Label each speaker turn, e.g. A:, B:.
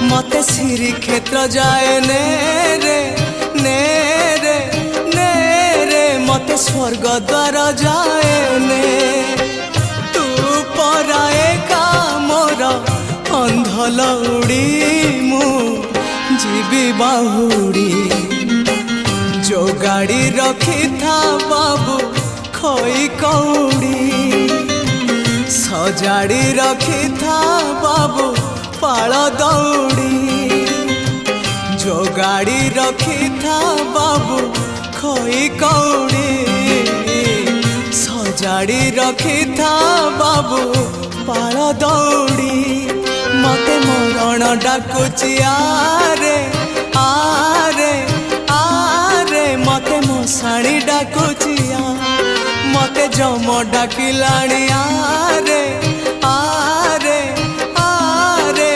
A: मते श्री क्षेत्र जाए ने रे ने रे ने रे मते स्वर्ग द्वार जाए ने तू पराए का मोर अंधलौड़ी मु जीवी बाहुड़ी जो गाड़ी रखी था बाबू खई कौड़ी सजाड़ी रखी था बाबू पाल दौड़ी जो गाड़ी रखी था बाबू खई कौड़ी सजाड़ी रखी था बाबू पाल दौड़ी मते मरण डाकुची आरे आरे आरे मते मशाणी डाकुची मते जम डाकिलाणी आरे